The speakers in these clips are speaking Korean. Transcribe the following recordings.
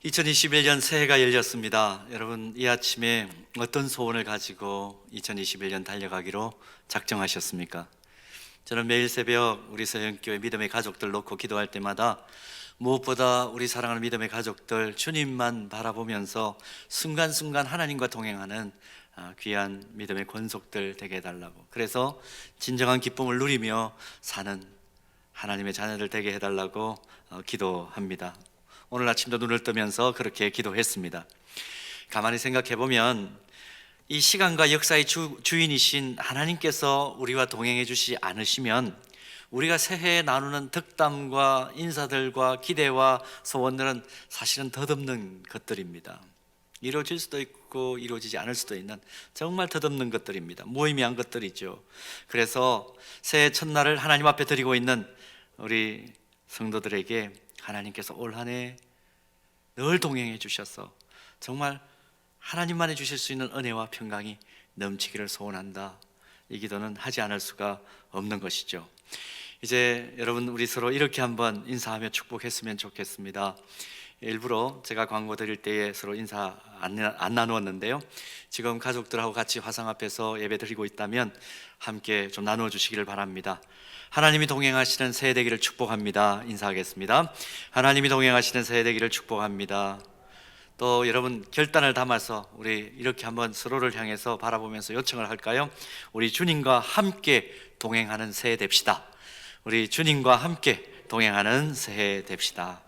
2021년 새해가 열렸습니다. 여러분, 이 아침에 어떤 소원을 가지고 2021년 달려가기로 작정하셨습니까? 저는 매일 새벽 우리 서영교회 믿음의 가족들 놓고 기도할 때마다 무엇보다 우리 사랑하는 믿음의 가족들 주님만 바라보면서 순간순간 하나님과 동행하는 귀한 믿음의 권속들 되게 해달라고, 그래서 진정한 기쁨을 누리며 사는 하나님의 자녀들 되게 해달라고 기도합니다. 오늘 아침도 눈을 뜨면서 그렇게 기도했습니다. 가만히 생각해 보면 이 시간과 역사의 주인이신 하나님께서 우리와 동행해 주시지 않으시면 우리가 새해에 나누는 덕담과 인사들과 기대와 소원들은 사실은 덧없는 것들입니다. 이루어질 수도 있고 이루어지지 않을 수도 있는 정말 덧없는 것들입니다. 무의미한 것들이죠. 그래서 새해 첫날을 하나님 앞에 드리고 있는 우리 성도들에게 하나님께서 올 한 해 늘 동행해 주셔서 정말 하나님만이 주실 수 있는 은혜와 평강이 넘치기를 소원한다. 이 기도는 하지 않을 수가 없는 것이죠. 이제 여러분, 우리 서로 이렇게 한번 인사하며 축복했으면 좋겠습니다. 일부러 제가 광고 드릴 때에 서로 인사 안 나누었는데요, 지금 가족들하고 같이 화상 앞에서 예배 드리고 있다면 함께 좀 나누어 주시기를 바랍니다. 하나님이 동행하시는 새해 되기를 축복합니다. 인사하겠습니다. 하나님이 동행하시는 새해 되기를 축복합니다. 또 여러분, 결단을 담아서 우리 이렇게 한번 서로를 향해서 바라보면서 요청을 할까요? 우리 주님과 함께 동행하는 새해 됩시다. 우리 주님과 함께 동행하는 새해 됩시다.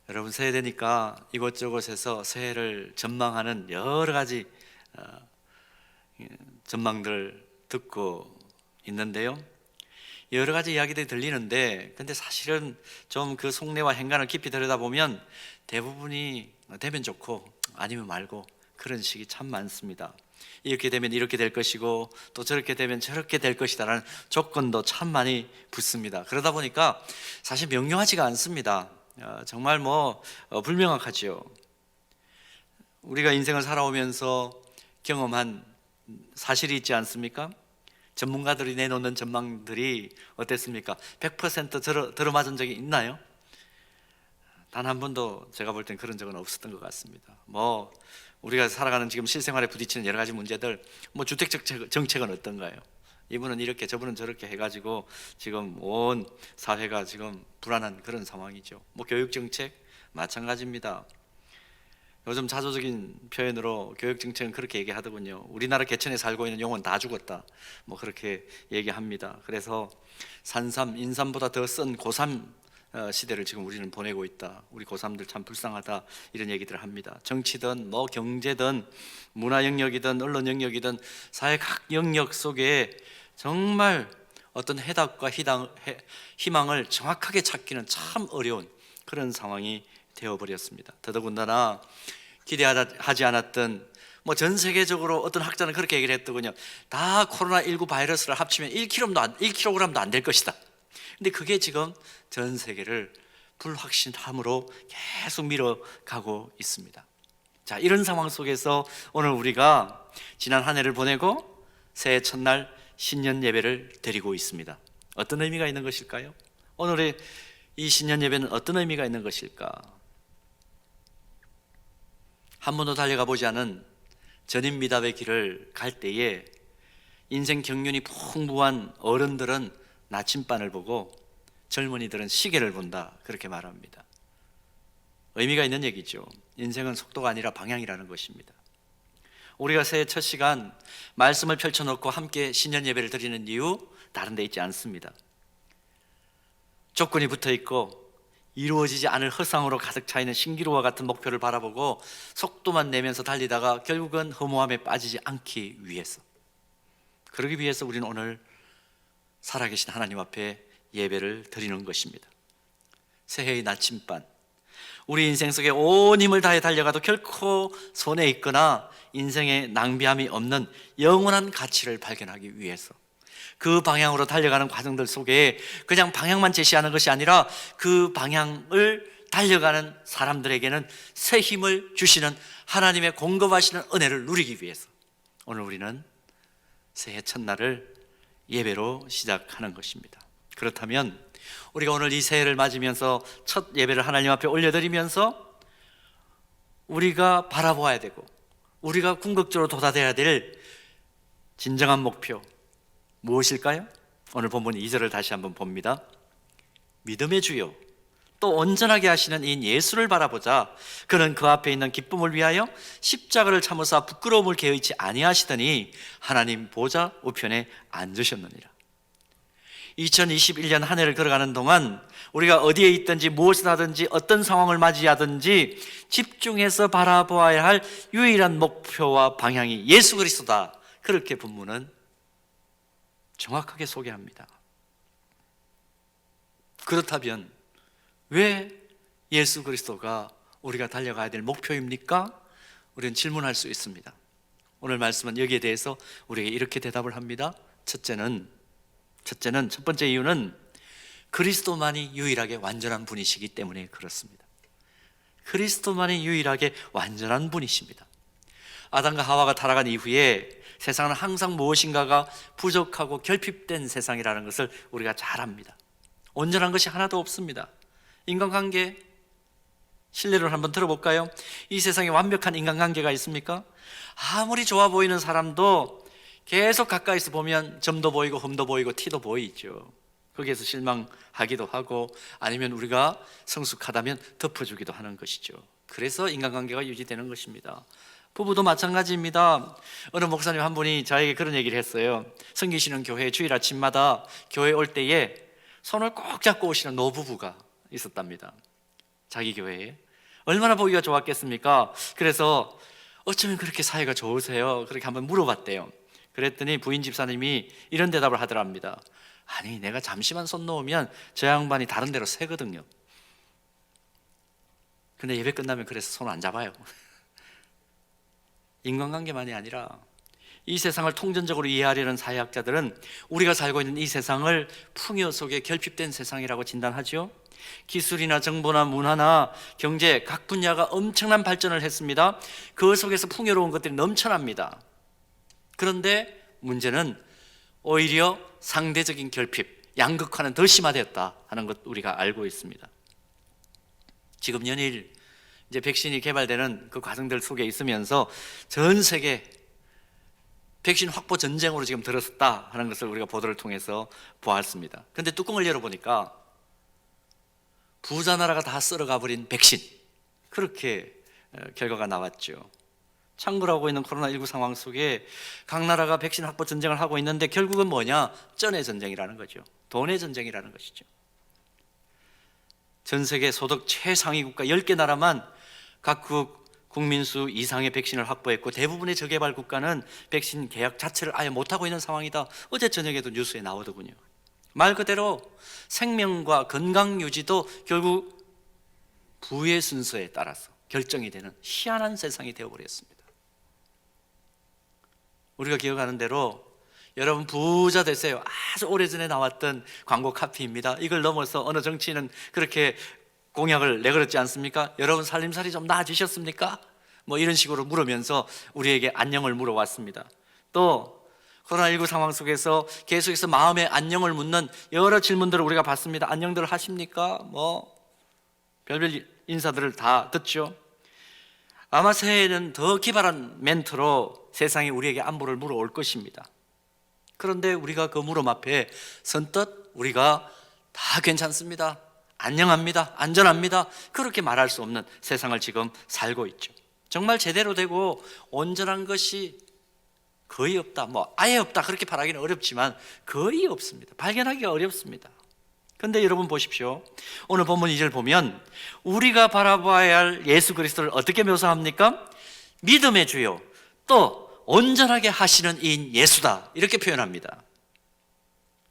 여러분, 새해 되니까 이곳저곳에서 새해를 전망하는 여러 가지 전망들을 듣고 있는데요, 여러 가지 이야기들이 들리는데, 근데 사실은 좀 그 속내와 행간을 깊이 들여다보면 대부분이 되면 좋고 아니면 말고 그런 식이 참 많습니다. 이렇게 되면 이렇게 될 것이고 또 저렇게 되면 저렇게 될 것이다라는 조건도 참 많이 붙습니다. 그러다 보니까 사실 명료하지가 않습니다. 정말 불명확하지요. 우리가 인생을 살아오면서 경험한 사실이 있지 않습니까? 전문가들이 내놓는 전망들이 어땠습니까? 100% 들어맞은 적이 있나요? 단 한 번도 제가 볼 땐 그런 적은 없었던 것 같습니다. 우리가 살아가는 지금 실생활에 부딪히는 여러 가지 문제들, 주택 정책은 어떤가요? 이분은 이렇게 저분은 저렇게 해가지고 지금 온 사회가 지금 불안한 그런 상황이죠. 교육 정책 마찬가지입니다. 요즘 자조적인 표현으로 교육 정책은 그렇게 얘기하더군요. 우리나라 개천에 살고 있는 용은 다 죽었다, 그렇게 얘기합니다. 그래서 산삼, 인삼보다 더 쓴 고3 시대를 지금 우리는 보내고 있다. 우리 고3들 참 불쌍하다, 이런 얘기들을 합니다. 정치든 경제든 문화 영역이든 언론 영역이든 사회 각 영역 속에 정말 어떤 해답과 희망을 정확하게 찾기는 참 어려운 그런 상황이 되어버렸습니다. 더더군다나 기대하지 않았던 전 세계적으로 어떤 학자는 그렇게 얘기를 했더군요. 다 코로나19 바이러스를 합치면 1kg도 안 될 것이다. 근데 그게 지금 전 세계를 불확실함으로 계속 밀어가고 있습니다. 자, 이런 상황 속에서 오늘 우리가 지난 한 해를 보내고 새해 첫날 신년 예배를 드리고 있습니다. 어떤 의미가 있는 것일까요? 오늘의 이 신년 예배는 어떤 의미가 있는 것일까? 한 번도 달려가 보지 않은 전인미답의 길을 갈 때에 인생 경륜이 풍부한 어른들은 나침반을 보고 젊은이들은 시계를 본다, 그렇게 말합니다. 의미가 있는 얘기죠. 인생은 속도가 아니라 방향이라는 것입니다. 우리가 새해 첫 시간 말씀을 펼쳐놓고 함께 신년 예배를 드리는 이유, 다른 데 있지 않습니다. 조건이 붙어 있고 이루어지지 않을 허상으로 가득 차 있는 신기루와 같은 목표를 바라보고 속도만 내면서 달리다가 결국은 허무함에 빠지지 않기 위해서, 그러기 위해서 우리는 오늘 살아계신 하나님 앞에 예배를 드리는 것입니다. 새해의 나침반, 우리 인생 속에 온 힘을 다해 달려가도 결코 손에 있거나 인생에 낭비함이 없는 영원한 가치를 발견하기 위해서, 그 방향으로 달려가는 과정들 속에 그냥 방향만 제시하는 것이 아니라 그 방향을 달려가는 사람들에게는 새 힘을 주시는 하나님의 공급하시는 은혜를 누리기 위해서 오늘 우리는 새해 첫날을 예배로 시작하는 것입니다. 그렇다면 우리가 오늘 이 새해를 맞으면서 첫 예배를 하나님 앞에 올려드리면서 우리가 바라보아야 되고 우리가 궁극적으로 도달해야 될 진정한 목표 무엇일까요? 오늘 본문 2절을 다시 한번 봅니다. 믿음의 주요 또 온전하게 하시는 이 예수를 바라보자. 그는 그 앞에 있는 기쁨을 위하여 십자가를 참으사 부끄러움을 개의치 아니하시더니 하나님 보좌 우편에 앉으셨느니라. 2021년 한 해를 걸어가는 동안 우리가 어디에 있든지 무엇을 하든지 어떤 상황을 맞이하든지 집중해서 바라보아야 할 유일한 목표와 방향이 예수 그리스도다. 그렇게 본문은 정확하게 소개합니다. 그렇다면 왜 예수 그리스도가 우리가 달려가야 될 목표입니까? 우리는 질문할 수 있습니다. 오늘 말씀은 여기에 대해서 우리에게 이렇게 대답을 합니다. 첫 번째 이유는 그리스도만이 유일하게 완전한 분이시기 때문에 그렇습니다. 그리스도만이 유일하게 완전한 분이십니다. 아담과 하와가 타락한 이후에 세상은 항상 무엇인가가 부족하고 결핍된 세상이라는 것을 우리가 잘 압니다. 온전한 것이 하나도 없습니다. 인간관계 신뢰를 한번 들어볼까요? 이 세상에 완벽한 인간관계가 있습니까? 아무리 좋아 보이는 사람도 계속 가까이서 보면 점도 보이고 흠도 보이고 티도 보이죠. 거기에서 실망하기도 하고 아니면 우리가 성숙하다면 덮어주기도 하는 것이죠. 그래서 인간관계가 유지되는 것입니다. 부부도 마찬가지입니다. 어느 목사님 한 분이 저에게 그런 얘기를 했어요. 섬기시는 교회 주일 아침마다 교회 올 때에 손을 꼭 잡고 오시는 노부부가 있었답니다. 자기 교회에. 얼마나 보기가 좋았겠습니까? 그래서 어쩌면 그렇게 사이가 좋으세요? 그렇게 한번 물어봤대요. 그랬더니 부인 집사님이 이런 대답을 하더랍니다. 아니, 내가 잠시만 손 놓으면 저 양반이 다른 데로 새거든요. 근데 예배 끝나면 그래서 손 안 잡아요. 인간관계만이 아니라 이 세상을 통전적으로 이해하려는 사회학자들은 우리가 살고 있는 이 세상을 풍요 속에 결핍된 세상이라고 진단하죠. 기술이나 정보나 문화나 경제 각 분야가 엄청난 발전을 했습니다. 그 속에서 풍요로운 것들이 넘쳐납니다. 그런데 문제는 오히려 상대적인 결핍, 양극화는 더 심화되었다 하는 것 우리가 알고 있습니다. 지금 연일 이제 백신이 개발되는 그 과정들 속에 있으면서 전 세계 백신 확보 전쟁으로 지금 들어섰다 하는 것을 우리가 보도를 통해서 보았습니다. 그런데 뚜껑을 열어보니까 부자 나라가 다 썰어가 버린 백신, 그렇게 결과가 나왔죠. 창궐하고 있는 코로나19 상황 속에 각 나라가 백신 확보 전쟁을 하고 있는데 결국은 뭐냐? 쩐의 전쟁이라는 거죠. 돈의 전쟁이라는 것이죠. 전 세계 소득 최상위 국가 10개 나라만 각국 국민 수 이상의 백신을 확보했고 대부분의 저개발 국가는 백신 계약 자체를 아예 못하고 있는 상황이다. 어제 저녁에도 뉴스에 나오더군요. 말 그대로 생명과 건강 유지도 결국 부의 순서에 따라서 결정이 되는 희한한 세상이 되어버렸습니다. 우리가 기억하는 대로 여러분 부자 되세요. 아주 오래전에 나왔던 광고 카피입니다. 이걸 넘어서 어느 정치인은 그렇게 공약을 내걸었지 않습니까? 여러분 살림살이 좀 나아지셨습니까? 뭐 이런 식으로 물으면서 우리에게 안녕을 물어왔습니다. 또 코로나19 상황 속에서 계속해서 마음의 안녕을 묻는 여러 질문들을 우리가 받습니다. 안녕들 하십니까? 뭐 별별 인사들을 다 듣죠. 아마 새해에는 더 기발한 멘트로 세상이 우리에게 안부를 물어올 것입니다. 그런데 우리가 그 물음 앞에 선뜻 우리가 다 괜찮습니다, 안녕합니다, 안전합니다, 그렇게 말할 수 없는 세상을 지금 살고 있죠. 정말 제대로 되고 온전한 것이 거의 없다, 뭐 아예 없다 그렇게 말하기는 어렵지만 거의 없습니다. 발견하기가 어렵습니다. 그런데 여러분 보십시오. 오늘 본문 2절 보면 우리가 바라봐야 할 예수 그리스도를 어떻게 묘사합니까? 믿음의 주요 또 온전하게 하시는 이인 예수다, 이렇게 표현합니다.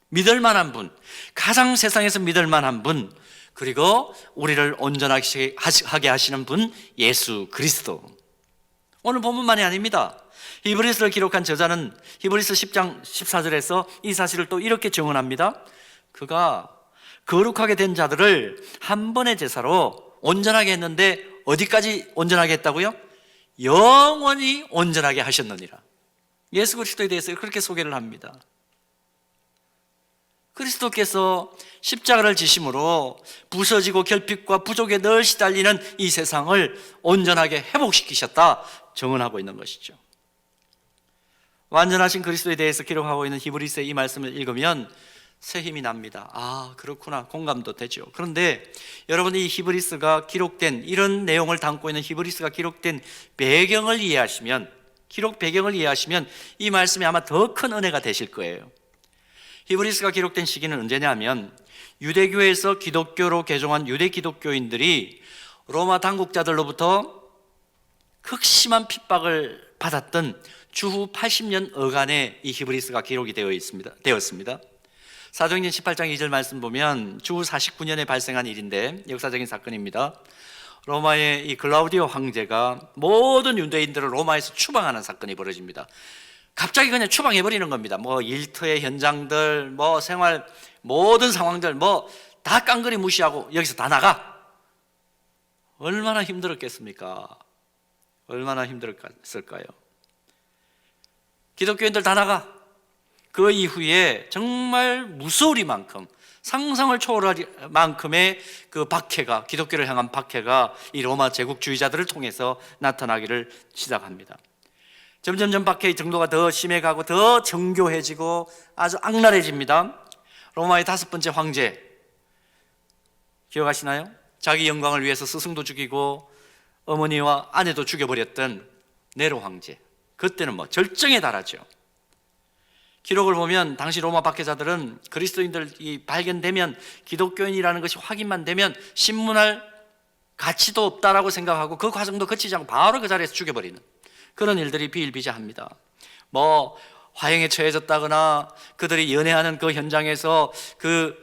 믿을 만한 분, 가장 세상에서 믿을 만한 분, 그리고 우리를 온전하게 하시는 분 예수 그리스도. 오늘 본문만이 아닙니다. 히브리서를 기록한 저자는 히브리서 10장 14절에서 이 사실을 또 이렇게 증언합니다. 그가 거룩하게 된 자들을 한 번의 제사로 온전하게 했는데 어디까지 온전하게 했다고요? 영원히 온전하게 하셨느니라. 예수 그리스도에 대해서 그렇게 소개를 합니다. 그리스도께서 십자가를 지심으로 부서지고 결핍과 부족에 늘 시달리는 이 세상을 온전하게 회복시키셨다 증언하고 있는 것이죠. 완전하신 그리스도에 대해서 기록하고 있는 히브리서의 이 말씀을 읽으면 새 힘이 납니다. 아, 그렇구나. 공감도 되죠. 그런데 여러분, 이 히브리서가 기록된, 이런 내용을 담고 있는 히브리서가 기록된 배경을 이해하시면, 기록 배경을 이해하시면 이 말씀이 아마 더 큰 은혜가 되실 거예요. 히브리서가 기록된 시기는 언제냐면 유대교에서 기독교로 개종한 유대 기독교인들이 로마 당국자들로부터 극심한 핍박을 받았던 주후 80년 어간에 이 히브리서가 기록이 되었습니다. 사도행전 18장 2절 말씀 보면 주후 49년에 발생한 일인데 역사적인 사건입니다. 로마의 이 글라우디오 황제가 모든 유대인들을 로마에서 추방하는 사건이 벌어집니다. 갑자기 그냥 추방해버리는 겁니다. 일터의 현장들, 생활 모든 상황들 다 깡그리 무시하고 여기서 다 나가. 얼마나 힘들었겠습니까? 얼마나 힘들었을까요? 기독교인들 다 나가. 그 이후에 정말 무서우리만큼, 상상을 초월할 만큼의 그 박해가, 기독교를 향한 박해가 이 로마 제국주의자들을 통해서 나타나기를 시작합니다. 점점점 박해의 정도가 더 심해가고 더 정교해지고 아주 악랄해집니다. 로마의 5번째 황제 기억하시나요? 자기 영광을 위해서 스승도 죽이고 어머니와 아내도 죽여버렸던 네로 황제. 그때는 절정에 달하죠. 기록을 보면 당시 로마 박해자들은 그리스도인들이 발견되면, 기독교인이라는 것이 확인만 되면 신문할 가치도 없다라고 생각하고 그 과정도 거치지 않고 바로 그 자리에서 죽여버리는 그런 일들이 비일비재합니다. 화형에 처해졌다거나 그들이 연애하는 그 현장에서 그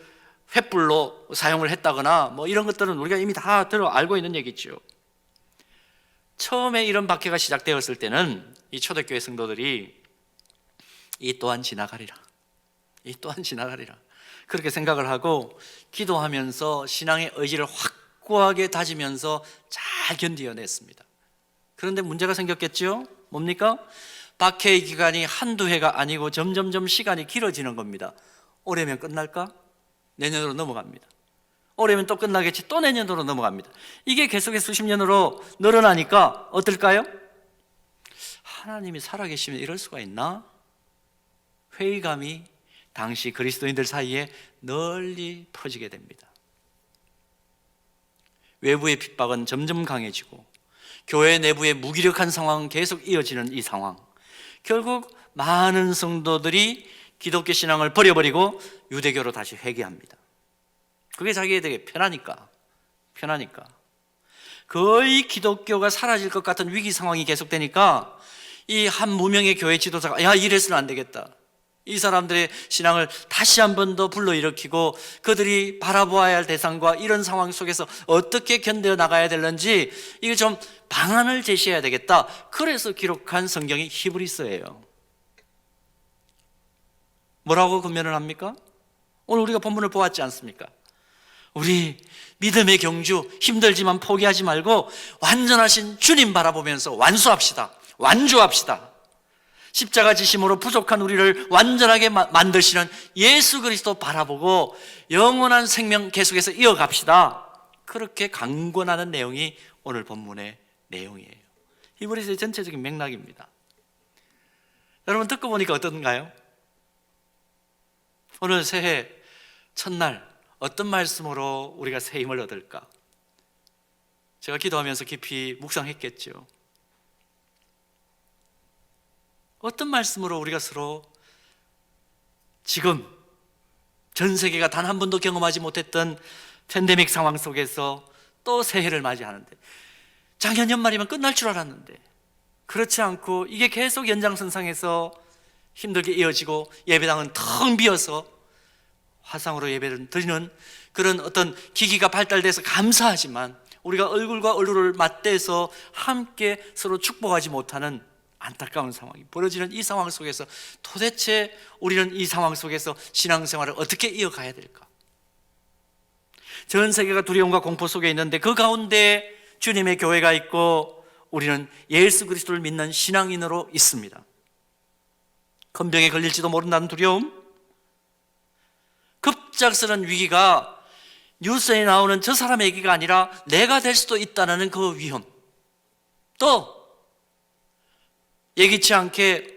횃불로 사용을 했다거나 이런 것들은 우리가 이미 다 알고 있는 얘기죠. 처음에 이런 박해가 시작되었을 때는 이 초대교회 성도들이 이 또한 지나가리라, 이 또한 지나가리라 그렇게 생각을 하고 기도하면서 신앙의 의지를 확고하게 다지면서 잘 견디어냈습니다. 그런데 문제가 생겼겠죠? 뭡니까? 박해의 기간이 한두 해가 아니고 점점점 시간이 길어지는 겁니다. 올해면 끝날까? 내년으로 넘어갑니다. 올해면 또 끝나겠지, 또 내년으로 넘어갑니다. 이게 계속해서 수십 년으로 늘어나니까 어떨까요? 하나님이 살아계시면 이럴 수가 있나? 회의감이 당시 그리스도인들 사이에 널리 퍼지게 됩니다. 외부의 핍박은 점점 강해지고 교회 내부의 무기력한 상황은 계속 이어지는 이 상황, 결국 많은 성도들이 기독교 신앙을 버려버리고 유대교로 다시 회귀합니다. 그게 자기에게 편하니까. 거의 기독교가 사라질 것 같은 위기 상황이 계속되니까 이 한 무명의 교회 지도자가 이래서는 안 되겠다, 이 사람들의 신앙을 다시 한 번 더 불러일으키고 그들이 바라보아야 할 대상과 이런 상황 속에서 어떻게 견뎌 나가야 되는지 이거 좀 방안을 제시해야 되겠다. 그래서 기록한 성경이 히브리서예요. 뭐라고 권면을 합니까? 오늘 우리가 본문을 보았지 않습니까? 우리 믿음의 경주, 힘들지만 포기하지 말고 완전하신 주님 바라보면서 완주합시다. 십자가 지심으로 부족한 우리를 완전하게 만드시는 예수 그리스도 바라보고 영원한 생명 계속해서 이어갑시다. 그렇게 강권하는 내용이 오늘 본문의 내용이에요. 히브리서의 전체적인 맥락입니다. 여러분, 듣고 보니까 어떤가요? 오늘 새해 첫날 어떤 말씀으로 우리가 새 힘을 얻을까? 제가 기도하면서 깊이 묵상했겠죠. 어떤 말씀으로 우리가 서로 지금 전 세계가 단 한 번도 경험하지 못했던 팬데믹 상황 속에서 또 새해를 맞이하는데, 작년 연말이면 끝날 줄 알았는데 그렇지 않고 이게 계속 연장선상에서 힘들게 이어지고 예배당은 텅 비어서 화상으로 예배를 드리는 그런 어떤 기기가 발달돼서 감사하지만 우리가 얼굴과 얼굴을 맞대서 함께 서로 축복하지 못하는 안타까운 상황이 벌어지는 이 상황 속에서 도대체 우리는 이 상황 속에서 신앙생활을 어떻게 이어가야 될까? 전 세계가 두려움과 공포 속에 있는데 그 가운데 주님의 교회가 있고 우리는 예수 그리스도를 믿는 신앙인으로 있습니다. 큰 병에 걸릴지도 모른다는 두려움, 급작스런 위기가 뉴스에 나오는 저 사람의 얘기가 아니라 내가 될 수도 있다는 그 위험, 또 예기치 않게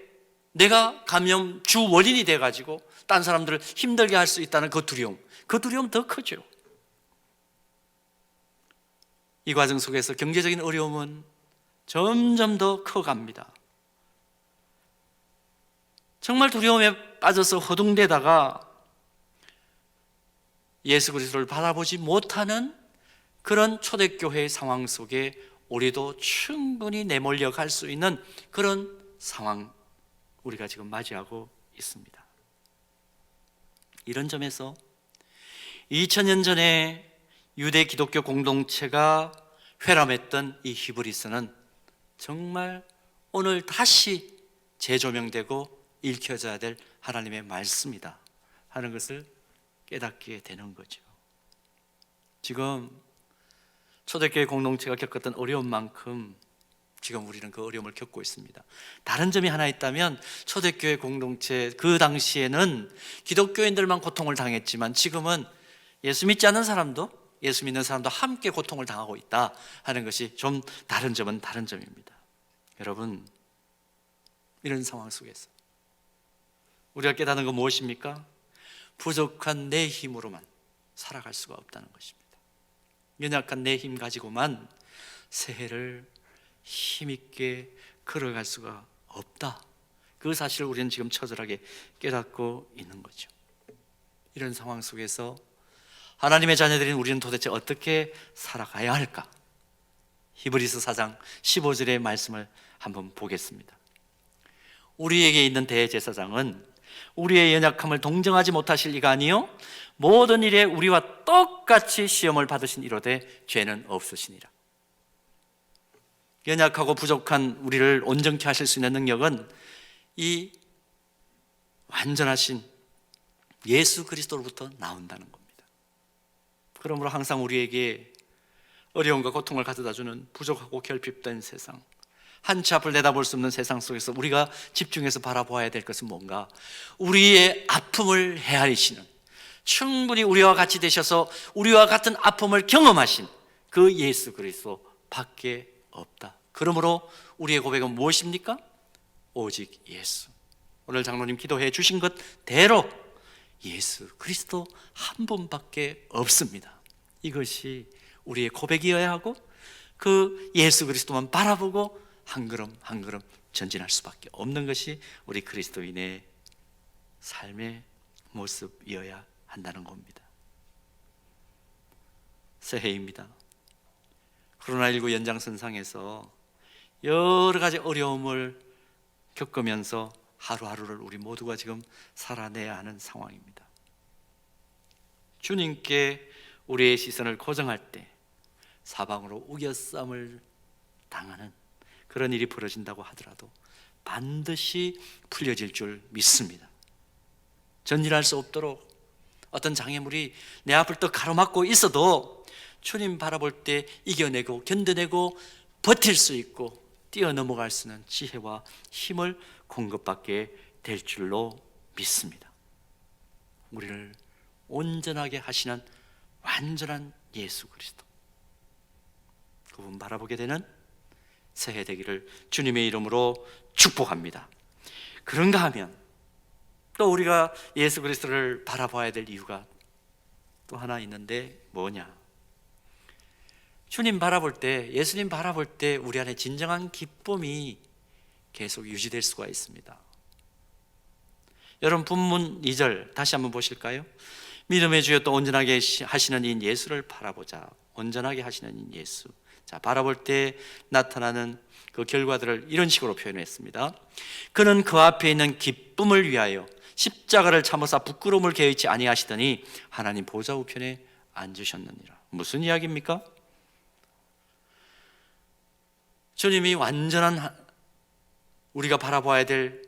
내가 감염 주 원인이 돼가지고 딴 사람들을 힘들게 할 수 있다는 그 두려움 더 크죠. 이 과정 속에서 경제적인 어려움은 점점 더 커갑니다. 정말 두려움에 빠져서 허둥대다가 예수 그리스도를 바라보지 못하는 그런 초대교회의 상황 속에 우리도 충분히 내몰려 갈 수 있는 그런 상황 우리가 지금 맞이하고 있습니다. 이런 점에서 2000년 전에 유대 기독교 공동체가 회람했던 이 히브리서는 정말 오늘 다시 재조명되고 읽혀져야 될 하나님의 말씀이다 하는 것을 깨닫게 되는 거죠. 지금 초대교회 공동체가 겪었던 어려움만큼 지금 우리는 그 어려움을 겪고 있습니다. 다른 점이 하나 있다면 초대교회 공동체 그 당시에는 기독교인들만 고통을 당했지만 지금은 예수 믿지 않는 사람도 예수 믿는 사람도 함께 고통을 당하고 있다 하는 것이 좀 다른 점은 다른 점입니다. 여러분, 이런 상황 속에서 우리가 깨닫는 건 무엇입니까? 부족한 내 힘으로만 살아갈 수가 없다는 것입니다. 연약한 내 힘 가지고만 새해를 힘있게 걸어갈 수가 없다. 그 사실을 우리는 지금 처절하게 깨닫고 있는 거죠. 이런 상황 속에서 하나님의 자녀들인 우리는 도대체 어떻게 살아가야 할까? 히브리서 4장 15절의 말씀을 한번 보겠습니다. 우리에게 있는 대제사장은 우리의 연약함을 동정하지 못하실 이가 아니요 모든 일에 우리와 똑같이 시험을 받으신 이로되 죄는 없으시니라. 연약하고 부족한 우리를 온전케 하실 수 있는 능력은 이 완전하신 예수 그리스도로부터 나온다는 겁니다. 그러므로 항상 우리에게 어려움과 고통을 가져다주는 부족하고 결핍된 세상, 한치 앞을 내다볼 수 없는 세상 속에서 우리가 집중해서 바라보아야 될 것은 뭔가? 우리의 아픔을 헤아리시는, 충분히 우리와 같이 되셔서 우리와 같은 아픔을 경험하신 그 예수 그리스도 밖에 없다. 그러므로 우리의 고백은 무엇입니까? 오직 예수. 오늘 장로님 기도해 주신 것대로 예수 그리스도 한 분밖에 없습니다. 이것이 우리의 고백이어야 하고 그 예수 그리스도만 바라보고 한 걸음 한 걸음 전진할 수밖에 없는 것이 우리 그리스도인의 삶의 모습이어야 한다는 겁니다. 새해입니다. 코로나19 연장선상에서 여러 가지 어려움을 겪으면서 하루하루를 우리 모두가 지금 살아내야 하는 상황입니다. 주님께 우리의 시선을 고정할 때 사방으로 우겨쌈을 당하는 그런 일이 벌어진다고 하더라도 반드시 풀려질 줄 믿습니다. 전진할 수 없도록 어떤 장애물이 내 앞을 또 가로막고 있어도 주님 바라볼 때 이겨내고 견뎌내고 버틸 수 있고 뛰어넘어갈 수 있는 지혜와 힘을 공급받게 될 줄로 믿습니다. 우리를 온전하게 하시는 완전한 예수 그리스도, 그분 바라보게 되는 새해 되기를 주님의 이름으로 축복합니다. 그런가 하면 또 우리가 예수 그리스도를 바라봐야 될 이유가 또 하나 있는데 뭐냐? 주님 바라볼 때, 예수님 바라볼 때 우리 안에 진정한 기쁨이 계속 유지될 수가 있습니다. 여러분 본문 2절 다시 한번 보실까요? 믿음의 주여 또 온전하게 하시는 이 예수를 바라보자. 온전하게 하시는 이 예수. 자, 바라볼 때 나타나는 그 결과들을 이런 식으로 표현했습니다. 그는 그 앞에 있는 기쁨을 위하여 십자가를 참으사 부끄러움을 개의치 아니하시더니 하나님 보좌 우편에 앉으셨느니라. 무슨 이야기입니까? 주님이 완전한 우리가 바라봐야 될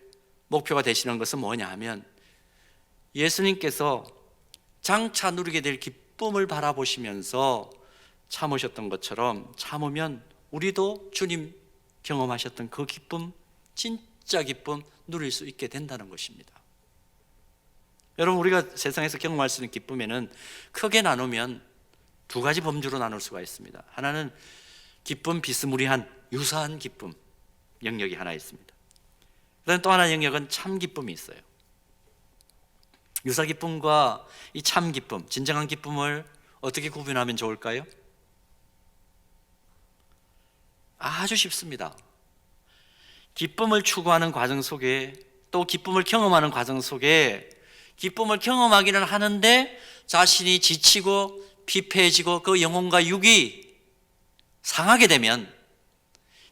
목표가 되시는 것은 뭐냐 하면 예수님께서 장차 누리게 될 기쁨을 바라보시면서 참으셨던 것처럼 참으면 우리도 주님 경험하셨던 그 기쁨, 진짜 기쁨 누릴 수 있게 된다는 것입니다. 여러분, 우리가 세상에서 경험할 수 있는 기쁨에는 크게 나누면 두 가지 범주로 나눌 수가 있습니다. 하나는 기쁨 비스무리한 유사한 기쁨 영역이 하나 있습니다. 그다음 또 하나 영역은 참 기쁨이 있어요. 유사 기쁨과 이 참 기쁨, 진정한 기쁨을 어떻게 구분하면 좋을까요? 아주 쉽습니다. 기쁨을 추구하는 과정 속에, 또 기쁨을 경험하는 과정 속에 기쁨을 경험하기는 하는데 자신이 지치고 피폐해지고 그 영혼과 육이 상하게 되면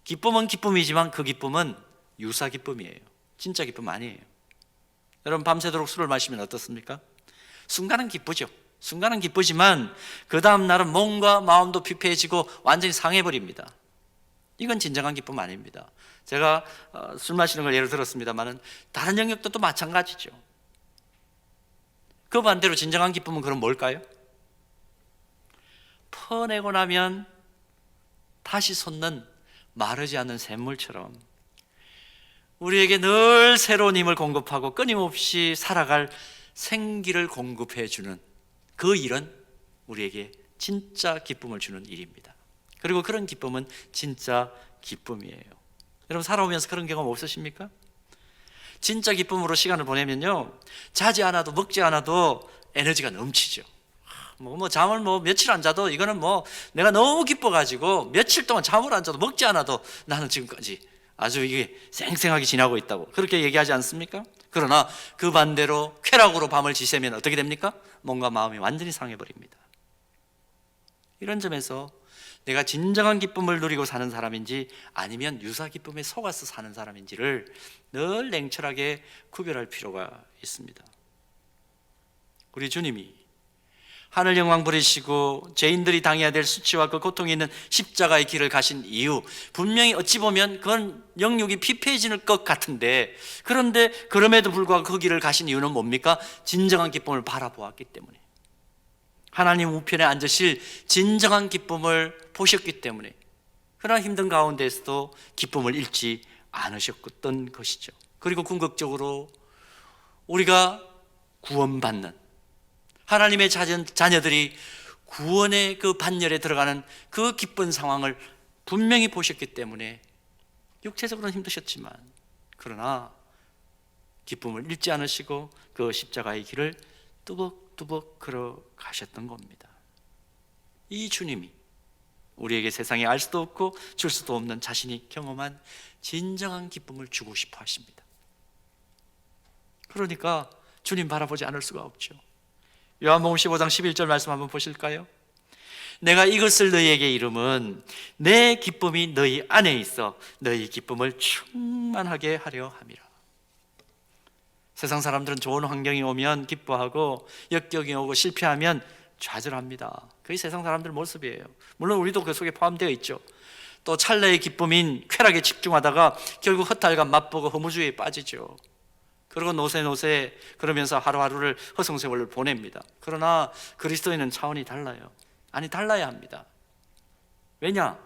기쁨은 기쁨이지만 그 기쁨은 유사 기쁨이에요. 진짜 기쁨 아니에요. 여러분, 밤새도록 술을 마시면 어떻습니까? 순간은 기쁘죠. 순간은 기쁘지만 그 다음 날은 몸과 마음도 피폐해지고 완전히 상해버립니다. 이건 진정한 기쁨 아닙니다. 제가 술 마시는 걸 예를 들었습니다만 다른 영역도 또 마찬가지죠. 그 반대로 진정한 기쁨은 그럼 뭘까요? 퍼내고 나면 다시 솟는 마르지 않는 샘물처럼 우리에게 늘 새로운 힘을 공급하고 끊임없이 살아갈 생기를 공급해 주는 그 일은 우리에게 진짜 기쁨을 주는 일입니다. 그리고 그런 기쁨은 진짜 기쁨이에요. 여러분, 살아오면서 그런 경험 없으십니까? 진짜 기쁨으로 시간을 보내면요, 자지 않아도 먹지 않아도 에너지가 넘치죠. 잠을 며칠 안 자도 이거는 내가 너무 기뻐가지고 며칠 동안 잠을 안 자도 먹지 않아도 나는 지금까지 아주 이게 쌩쌩하게 지나고 있다고 그렇게 얘기하지 않습니까? 그러나 그 반대로 쾌락으로 밤을 지새면 어떻게 됩니까? 몸과 마음이 완전히 상해버립니다. 이런 점에서 내가 진정한 기쁨을 누리고 사는 사람인지 아니면 유사 기쁨에 속아서 사는 사람인지를 늘 냉철하게 구별할 필요가 있습니다. 우리 주님이 하늘 영광 버리시고 죄인들이 당해야 될 수치와 그 고통이 있는 십자가의 길을 가신 이유, 분명히 어찌 보면 그건 영육이 피폐해지는 것 같은데, 그런데 그럼에도 불구하고 그 길을 가신 이유는 뭡니까? 진정한 기쁨을 바라보았기 때문에, 하나님 우편에 앉으실 진정한 기쁨을 보셨기 때문에, 그러나 힘든 가운데에서도 기쁨을 잃지 않으셨던 것이죠. 그리고 궁극적으로 우리가 구원받는, 하나님의 자녀들이 구원의 그 반열에 들어가는 그 기쁜 상황을 분명히 보셨기 때문에 육체적으로는 힘드셨지만 그러나 기쁨을 잃지 않으시고 그 십자가의 길을 뚜벅뚜벅 걸어가셨던 겁니다. 이 주님이 우리에게 세상에 알 수도 없고 줄 수도 없는 자신이 경험한 진정한 기쁨을 주고 싶어 하십니다. 그러니까 주님 바라보지 않을 수가 없죠. 요한복음 15장 11절 말씀 한번 보실까요? 내가 이것을 너희에게 이름은 내 기쁨이 너희 안에 있어 너희 기쁨을 충만하게 하려 함이라. 세상 사람들은 좋은 환경이 오면 기뻐하고 역경이 오고 실패하면 좌절합니다. 그게 세상 사람들 모습이에요. 물론 우리도 그 속에 포함되어 있죠. 또 찰나의 기쁨인 쾌락에 집중하다가 결국 허탈과 맛보고 허무주의에 빠지죠. 그리고 노세 그러면서 하루하루를 허송세월을 보냅니다. 그러나 그리스도인은 차원이 달라요. 아니, 달라야 합니다. 왜냐?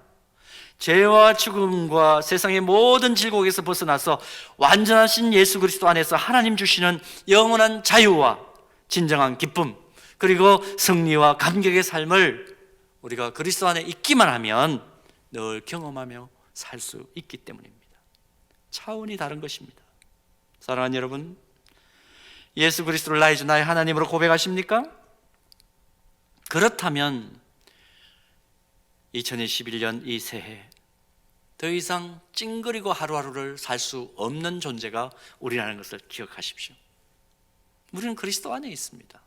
죄와 죽음과 세상의 모든 질곡에서 벗어나서 완전하신 예수 그리스도 안에서 하나님 주시는 영원한 자유와 진정한 기쁨, 그리고 승리와 감격의 삶을 우리가 그리스도 안에 있기만 하면 늘 경험하며 살 수 있기 때문입니다. 차원이 다른 것입니다. 사랑하는 여러분, 예수 그리스도를 나의 주 나의 하나님으로 고백하십니까? 그렇다면 2021년 이 새해 더 이상 찡그리고 하루하루를 살 수 없는 존재가 우리라는 것을 기억하십시오. 우리는 그리스도 안에 있습니다.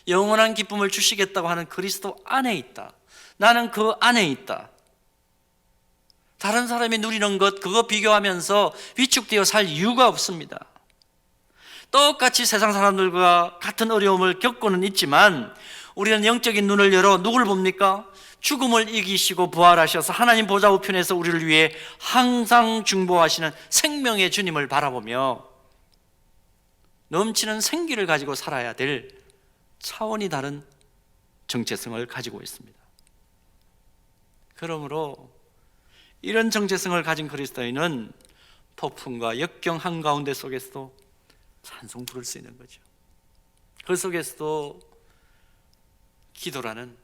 영원한 기쁨을 주시겠다고 하는 그리스도 안에 있다. 나는 그 안에 있다. 다른 사람이 누리는 것, 그거 비교하면서 위축되어 살 이유가 없습니다. 똑같이 세상 사람들과 같은 어려움을 겪고는 있지만 우리는 영적인 눈을 열어 누굴 봅니까? 죽음을 이기시고 부활하셔서 하나님 보좌 우편에서 우리를 위해 항상 중보하시는 생명의 주님을 바라보며 넘치는 생기를 가지고 살아야 될 차원이 다른 정체성을 가지고 있습니다. 그러므로 이런 정체성을 가진 그리스도인은 폭풍과 역경 한가운데 속에서도 찬송 부를 수 있는 거죠. 그 속에서도 기도라는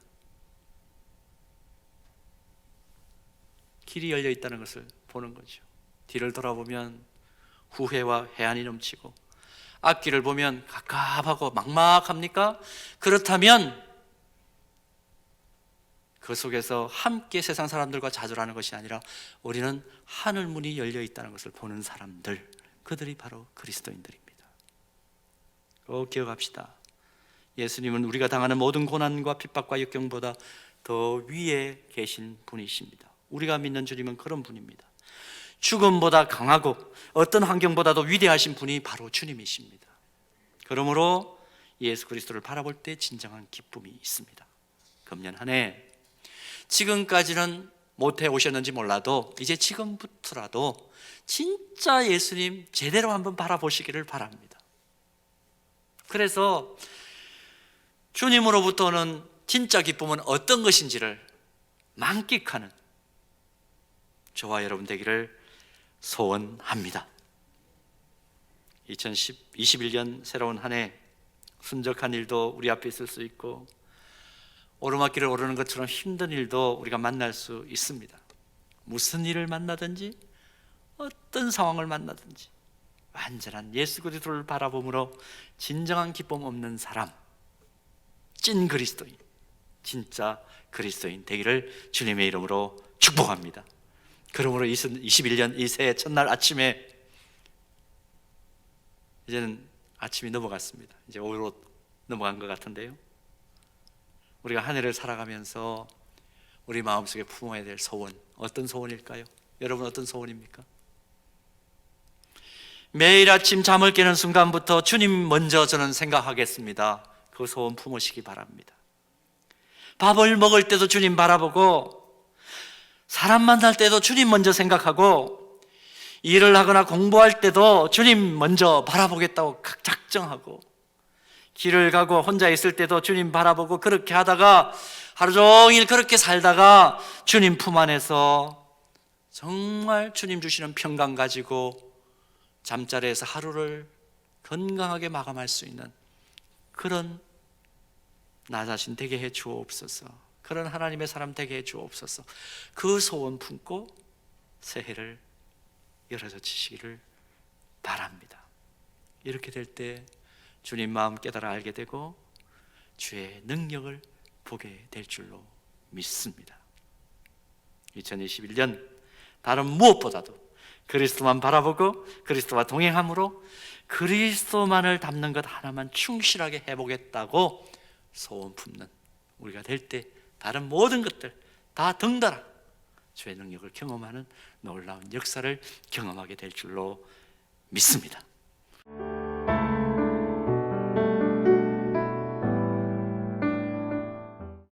길이 열려 있다는 것을 보는 거죠. 뒤를 돌아보면 후회와 해안이 넘치고, 앞길을 보면 갑갑하고 막막합니까? 그렇다면 그 속에서 함께 세상 사람들과 자절하는 것이 아니라 우리는 하늘 문이 열려 있다는 것을 보는 사람들, 그들이 바로 그리스도인들입니다. 꼭 기억합시다. 예수님은 우리가 당하는 모든 고난과 핍박과 역경보다 더 위에 계신 분이십니다. 우리가 믿는 주님은 그런 분입니다. 죽음보다 강하고 어떤 환경보다도 위대하신 분이 바로 주님이십니다. 그러므로 예수 그리스도를 바라볼 때 진정한 기쁨이 있습니다. 금년 한 해 지금까지는 못해 오셨는지 몰라도 이제 지금부터라도 진짜 예수님 제대로 한번 바라보시기를 바랍니다. 그래서 주님으로부터 오는 진짜 기쁨은 어떤 것인지를 만끽하는 저와 여러분 되기를 소원합니다. 2021년 새로운 한 해, 순적한 일도 우리 앞에 있을 수 있고 오르막길을 오르는 것처럼 힘든 일도 우리가 만날 수 있습니다. 무슨 일을 만나든지 어떤 상황을 만나든지 완전한 예수 그리스도를 바라봄으로 진정한 기쁨 없는 사람, 찐 그리스도인, 진짜 그리스도인 되기를 주님의 이름으로 축복합니다. 그러므로 2021년 이 새해 첫날 아침에, 이제는 아침이 넘어갔습니다. 이제 오후로 넘어간 것 같은데요, 우리가 한 해를 살아가면서 우리 마음속에 품어야 될 소원, 어떤 소원일까요? 여러분 어떤 소원입니까? 매일 아침 잠을 깨는 순간부터 주님 먼저 저는 생각하겠습니다. 그 소원 품으시기 바랍니다. 밥을 먹을 때도 주님 바라보고, 사람 만날 때도 주님 먼저 생각하고, 일을 하거나 공부할 때도 주님 먼저 바라보겠다고 작정하고, 길을 가고 혼자 있을 때도 주님 바라보고, 그렇게 하다가 하루 종일 그렇게 살다가 주님 품 안에서 정말 주님 주시는 평강 가지고 잠자리에서 하루를 건강하게 마감할 수 있는 그런 나 자신 되게 해 주옵소서. 그런 하나님의 사람 되게 해 주옵소서. 그 소원 품고 새해를 열어젖히시기를 바랍니다. 이렇게 될 때 주님 마음 깨달아 알게 되고 주의 능력을 보게 될 줄로 믿습니다. 2021년 다른 무엇보다도 그리스도만 바라보고 그리스도와 동행함으로 그리스도만을 닮는 것 하나만 충실하게 해보겠다고 소원 품는 우리가 될 때 다른 모든 것들 다 덩달아 주의 능력을 경험하는 놀라운 역사를 경험하게 될 줄로 믿습니다.